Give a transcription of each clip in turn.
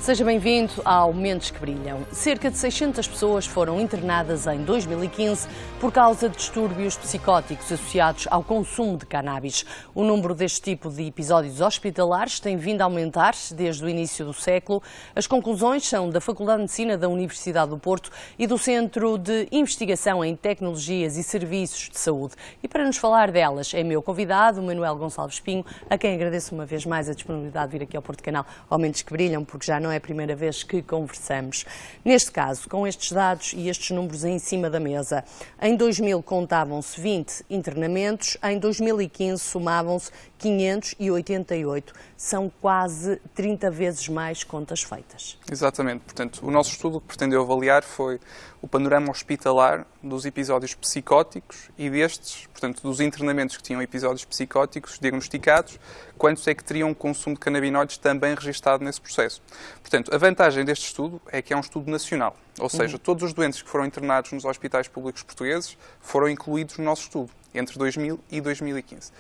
Seja bem-vindo ao Mentes que Brilham. Cerca de 600 pessoas foram internadas em 2015 por causa de distúrbios psicóticos associados ao consumo de cannabis. O número deste tipo de episódios hospitalares tem vindo a aumentar desde o início do século. As conclusões são da Faculdade de Medicina da Universidade do Porto e do Centro de Investigação em Tecnologias e Serviços de Saúde. E para nos falar delas é meu convidado, o Manuel Gonçalves Pinho, a quem agradeço uma vez mais a disponibilidade de vir aqui ao Porto Canal ao Mentes que Brilham, porque já não é a primeira vez que conversamos. Neste caso, com estes dados e estes números em cima da mesa, em 2000 contavam-se 20 internamentos, em 2015 somavam-se 588. São quase 30 vezes mais contas feitas. Exatamente. Portanto, o nosso estudo que pretendeu avaliar foi o panorama hospitalar dos episódios psicóticos e destes, portanto, dos internamentos que tinham episódios psicóticos diagnosticados, quantos é que teriam um consumo de canabinoides também registado nesse processo. Portanto, a vantagem deste estudo é que é um estudo nacional, ou seja, todos os doentes que foram internados nos hospitais públicos portugueses foram incluídos no nosso estudo, entre 2000 e 2015.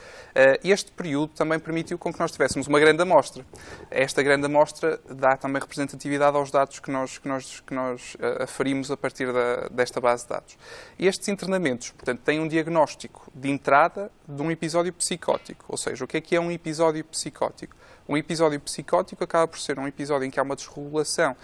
Este período também permitiu com que nós tivéssemos uma grande amostra. Esta grande amostra dá também representatividade aos dados que nós aferimos a partir desta base de dados. Estes internamentos, portanto, têm um diagnóstico de entrada de um episódio psicótico. Ou seja, o que é um episódio psicótico? Um episódio psicótico acaba por ser um episódio em que há uma desregulação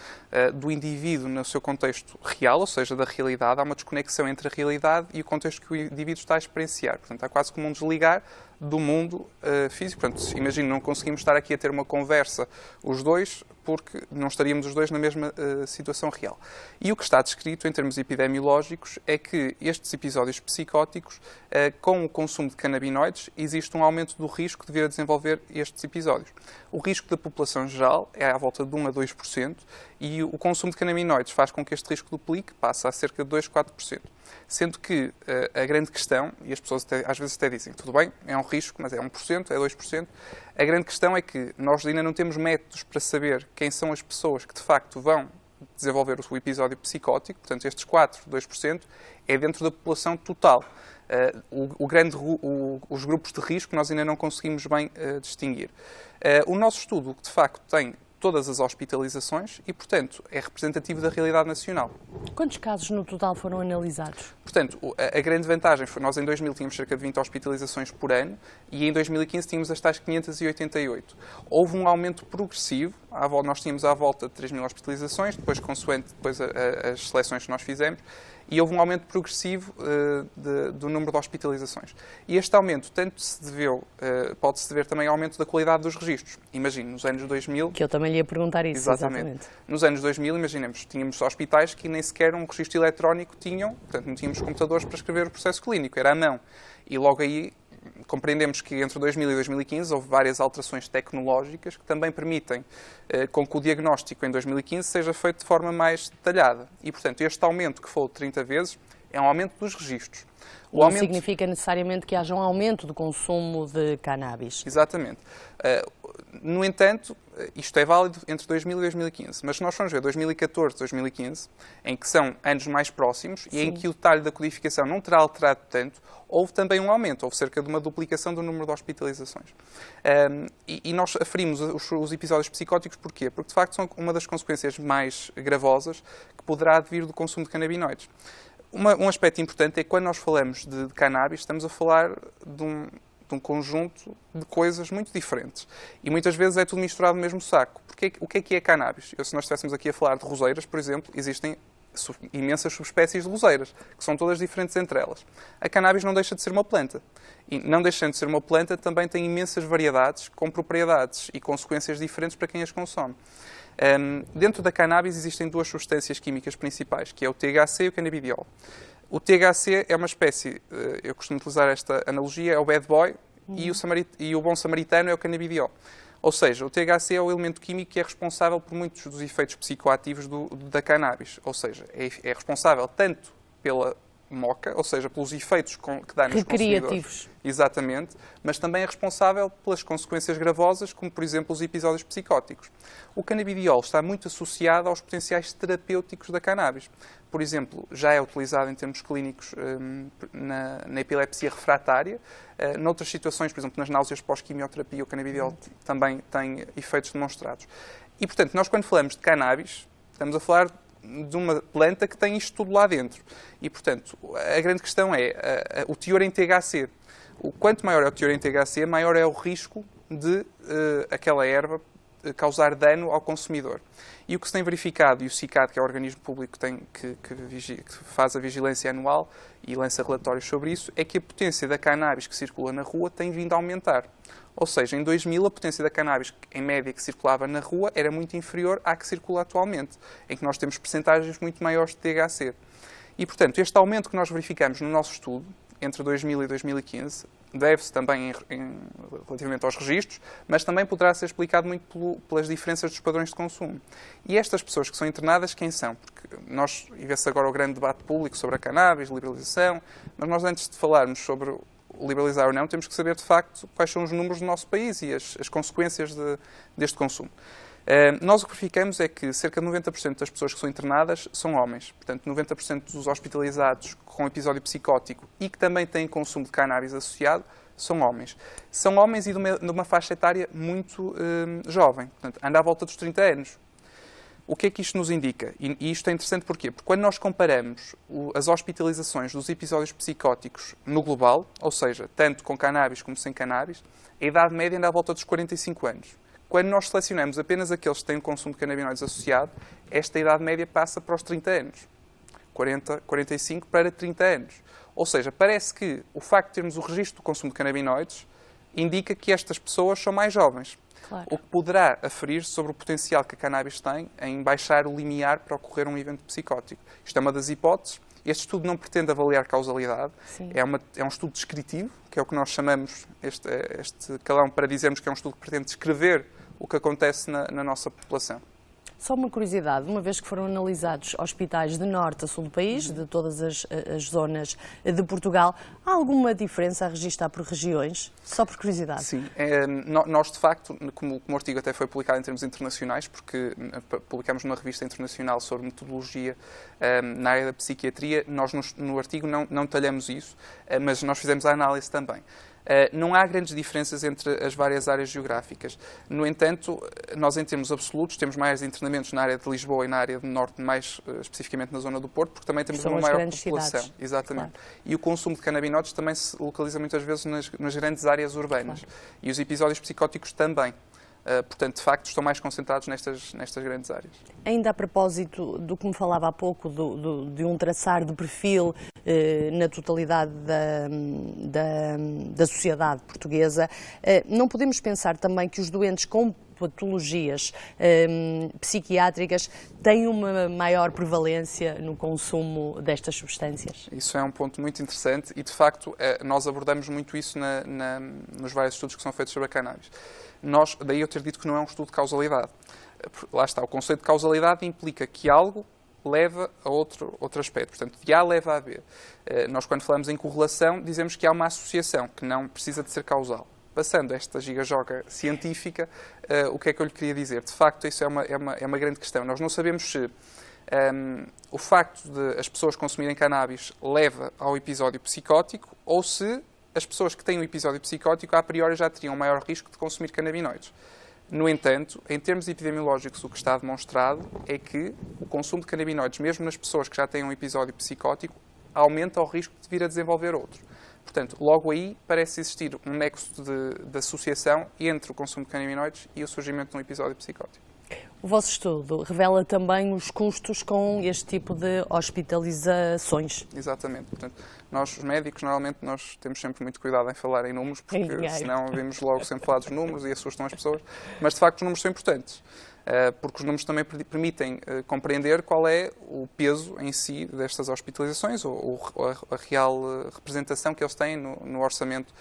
do indivíduo no seu contexto real, ou seja, da realidade. Há uma desconexão entre a realidade e o contexto que o indivíduo está a experienciar. Portanto, há quase como um desligar do mundo físico. Portanto, imagino, não conseguimos estar aqui a ter uma conversa os dois porque não estaríamos os dois na mesma situação real. E o que está descrito em termos epidemiológicos é que estes episódios psicóticos, com o consumo de canabinoides, existe um aumento do risco de vir a desenvolver estes episódios. O risco da população geral é à volta de 1 a 2% e o consumo de canabinoides faz com que este risco duplique, passa a cerca de 2 a 4%. Sendo que a grande questão, e as pessoas às vezes até dizem, tudo bem, é um risco, mas é 1%, é 2%, a grande questão é que nós ainda não temos métodos para saber quem são as pessoas que de facto vão desenvolver o episódio psicótico, portanto estes 2% é dentro da população total. Os grupos de risco nós ainda não conseguimos bem distinguir. O nosso estudo, de facto, tem todas as hospitalizações e, portanto, é representativo da realidade nacional. Quantos casos no total foram analisados? Portanto, a grande vantagem foi nós em 2000 tínhamos cerca de 20 hospitalizações por ano e em 2015 tínhamos as tais 588. Houve um aumento progressivo, nós tínhamos à volta de 3.000 hospitalizações, depois consoante as seleções que nós fizemos, e houve um aumento progressivo do número de hospitalizações. E este aumento tanto pode-se dever também ao aumento da qualidade dos registros. Imagino, nos anos 2000... Que eu também lhe ia perguntar isso, exatamente. Nos anos 2000, imaginemos, tínhamos hospitais que nem sequer um registro eletrónico tinham, portanto não tínhamos computadores para escrever o processo clínico, era à mão. E logo aí compreendemos que entre 2000 e 2015 houve várias alterações tecnológicas que também permitem com que o diagnóstico em 2015 seja feito de forma mais detalhada. E, portanto, este aumento que foi de 30 vezes é um aumento dos registros. Não significa necessariamente que haja um aumento do consumo de cannabis. Exatamente. No entanto, isto é válido entre 2000 e 2015, mas se nós formos ver 2014 e 2015, em que são anos mais próximos e em que o detalhe da codificação não terá alterado tanto, houve também um aumento, houve cerca de uma duplicação do número de hospitalizações. E nós aferimos os episódios psicóticos porquê? Porque, de facto, são uma das consequências mais gravosas que poderá advir do consumo de canabinoides. Um aspecto importante é que quando nós falamos de cannabis, estamos a falar de um conjunto de coisas muito diferentes. E muitas vezes é tudo misturado no mesmo saco. Porque o que é cannabis? Se nós estivéssemos aqui a falar de roseiras, por exemplo, existem imensas subespécies de roseiras, que são todas diferentes entre elas. A cannabis não deixa de ser uma planta. E não deixando de ser uma planta, também tem imensas variedades, com propriedades e consequências diferentes para quem as consome. Dentro da cannabis existem duas substâncias químicas principais, que é o THC e o canabidiol. O THC é uma espécie, eu costumo utilizar esta analogia, é o bad boy e o bom samaritano é o canabidiol. Ou seja, o THC é o elemento químico que é responsável por muitos dos efeitos psicoativos da cannabis. Ou seja, é responsável tanto pela moca, ou seja, pelos efeitos que dá nos consumidores. Exatamente, mas também é responsável pelas consequências gravosas, como, por exemplo, os episódios psicóticos. O canabidiol está muito associado aos potenciais terapêuticos da cannabis. Por exemplo, já é utilizado em termos clínicos na epilepsia refratária. Noutras situações, por exemplo, nas náuseas pós-quimioterapia, o canabidiol também tem efeitos demonstrados. E, portanto, nós quando falamos de cannabis, estamos a falar de uma planta que tem isto tudo lá dentro. E, portanto, a grande questão é o teor em THC. Quanto maior é o teor em THC, maior é o risco de aquela erva causar dano ao consumidor. E o que se tem verificado, e o CICAD, que é o organismo público que faz a vigilância anual e lança relatórios sobre isso, é que a potência da cannabis que circula na rua tem vindo a aumentar. Ou seja, em 2000, a potência da cannabis, em média, que circulava na rua, era muito inferior à que circula atualmente, em que nós temos percentagens muito maiores de THC. E, portanto, este aumento que nós verificamos no nosso estudo, entre 2000 e 2015, deve-se também relativamente aos registros, mas também poderá ser explicado muito pelas diferenças dos padrões de consumo. E estas pessoas que são internadas, quem são? Porque e vê-se agora o grande debate público sobre a cannabis, liberalização, mas nós, antes de falarmos sobre liberalizar ou não, temos que saber, de facto, quais são os números do nosso país e as consequências deste consumo. Nós o que verificamos é que cerca de 90% das pessoas que são internadas são homens. Portanto, 90% dos hospitalizados com episódio psicótico e que também têm consumo de cannabis associado são homens. São homens e de uma faixa etária muito jovem. Portanto, anda à volta dos 30 anos. O que é que isto nos indica? E isto é interessante porquê? Porque quando nós comparamos as hospitalizações dos episódios psicóticos no global, ou seja, tanto com cannabis como sem cannabis, a idade média anda à volta dos 45 anos. Quando nós selecionamos apenas aqueles que têm um consumo de canabinoides associado, esta idade média passa para os 30 anos. 45 para 30 anos. Ou seja, parece que o facto de termos o registro do consumo de canabinoides indica que estas pessoas são mais jovens. Claro. O que poderá aferir sobre o potencial que a cannabis tem em baixar o limiar para ocorrer um evento psicótico. Isto é uma das hipóteses. Este estudo não pretende avaliar causalidade. É um estudo descritivo, que é o que nós chamamos este calão para dizermos que é um estudo que pretende descrever o que acontece na nossa população. Só uma curiosidade, uma vez que foram analisados hospitais de norte a sul do país, de todas as zonas de Portugal, há alguma diferença a registrar por regiões? Só por curiosidade. Sim, nós de facto, como o artigo até foi publicado em termos internacionais, porque publicamos numa revista internacional sobre metodologia na área da psiquiatria, nós no artigo não detalhamos isso, mas nós fizemos a análise também. Não há grandes diferenças entre as várias áreas geográficas. No entanto, nós em termos absolutos temos mais internamentos na área de Lisboa e na área do Norte, mais especificamente na zona do Porto, porque também temos uma maior população. Cidades. Exatamente. Claro. E o consumo de canabinoides também se localiza muitas vezes nas grandes áreas urbanas. Claro. E os episódios psicóticos também. Portanto, de facto, estão mais concentrados nestas grandes áreas. Ainda a propósito do que me falava há pouco, de um traçar de perfil na totalidade da sociedade portuguesa, não podemos pensar também que os doentes com patologias psiquiátricas têm uma maior prevalência no consumo destas substâncias? Isso é um ponto muito interessante e, de facto, nós abordamos muito isso nos vários estudos que são feitos sobre a cannabis. Daí eu ter dito que não é um estudo de causalidade. Lá está, o conceito de causalidade implica que algo leva a outro aspecto. Portanto, de A leva a B. Nós, quando falamos em correlação, dizemos que há uma associação, que não precisa de ser causal. Passando esta gigajoga científica, o que é que eu lhe queria dizer? De facto, isso é uma grande questão. Nós não sabemos se o facto de as pessoas consumirem cannabis leva ao episódio psicótico ou se as pessoas que têm um episódio psicótico, a priori, já teriam um maior risco de consumir canabinoides. No entanto, em termos epidemiológicos, o que está demonstrado é que o consumo de canabinoides, mesmo nas pessoas que já têm um episódio psicótico, aumenta o risco de vir a desenvolver outro. Portanto, logo aí parece existir um nexo de associação entre o consumo de canabinoides e o surgimento de um episódio psicótico. O vosso estudo revela também os custos com este tipo de hospitalizações. Exatamente. Portanto, nós, os médicos, normalmente nós temos sempre muito cuidado em falar em números, porque senão vimos logo sempre falar dos números e assustam as pessoas. Mas, de facto, os números são importantes, porque os números também permitem compreender qual é o peso em si destas hospitalizações ou a real representação que eles têm no orçamento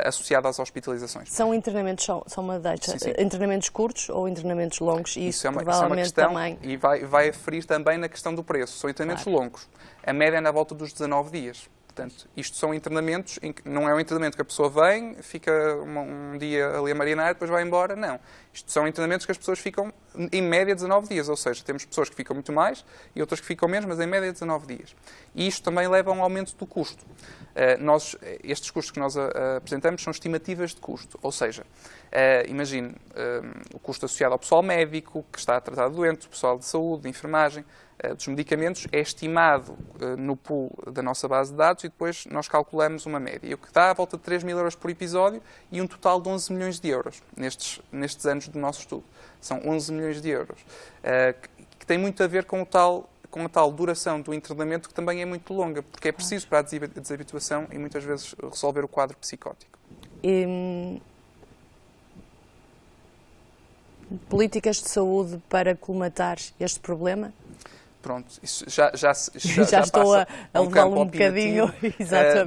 associado às hospitalizações. São internamentos, só uma deixa, sim. Internamentos curtos ou internamentos longos? Isso é uma questão também. E vai aferir também na questão do preço. São internamentos longos. A média é na volta dos 19 dias. Portanto, isto são internamentos em que não é um internamento que a pessoa vem, fica um dia ali a marinar, depois vai embora. Não. Isto são internamentos que as pessoas ficam, em média, 19 dias, ou seja, temos pessoas que ficam muito mais e outras que ficam menos, mas em média 19 dias. E isto também leva a um aumento do custo. Estes custos que nós apresentamos são estimativas de custo, ou seja, imagine o custo associado ao pessoal médico, que está a tratar do doente, o pessoal de saúde, de enfermagem, dos medicamentos, é estimado no pool da nossa base de dados e depois nós calculamos uma média, o que dá à volta de 3 mil euros por episódio e um total de 11 milhões de euros nestes anos do nosso estudo. São 11 milhões de euros, que tem muito a ver com a tal duração do internamento, que também é muito longa, porque é preciso para a desabituação e muitas vezes resolver o quadro psicótico. Políticas de saúde para colmatar este problema? Pronto, isso já estou a levá-lo um bocadinho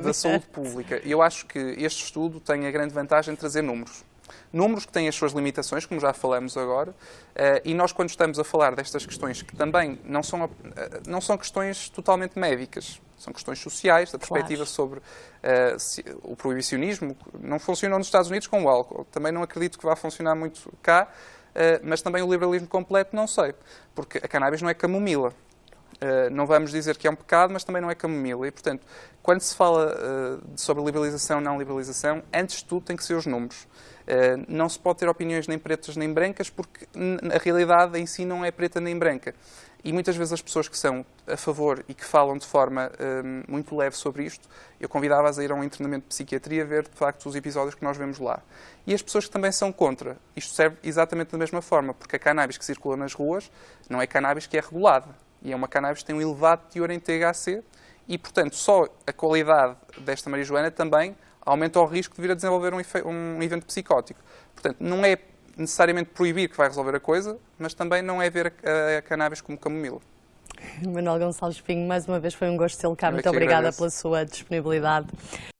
da saúde pública. Eu acho que este estudo tem a grande vantagem de trazer números. Números que têm as suas limitações, como já falamos agora, e nós, quando estamos a falar destas questões, que também não são questões totalmente médicas, são questões sociais, da perspectiva sobre o proibicionismo. Não funciona nos Estados Unidos com o álcool. Também não acredito que vá funcionar muito cá, mas também o liberalismo completo não sei, porque a cannabis não é camomila. Não vamos dizer que é um pecado, mas também não é camomila. E, portanto, quando se fala sobre liberalização ou não liberalização, antes de tudo tem que ser os números. Não se pode ter opiniões nem pretas nem brancas, porque a realidade em si não é preta nem branca. E muitas vezes as pessoas que são a favor e que falam de forma muito leve sobre isto, eu convidava-as a ir a um internamento de psiquiatria ver, de facto, os episódios que nós vemos lá. E as pessoas que também são contra, isto serve exatamente da mesma forma, porque a cannabis que circula nas ruas não é cannabis que é regulada. E é uma cannabis que tem um elevado teor em THC e, portanto, só a qualidade desta marijuana também aumenta o risco de vir a desenvolver um evento psicótico. Portanto, não é necessariamente proibir que vai resolver a coisa, mas também não é ver a cannabis como camomila. Manuel Gonçalves Pinho, mais uma vez foi um gosto tê-lo cá. Eu Muito obrigada pela sua disponibilidade.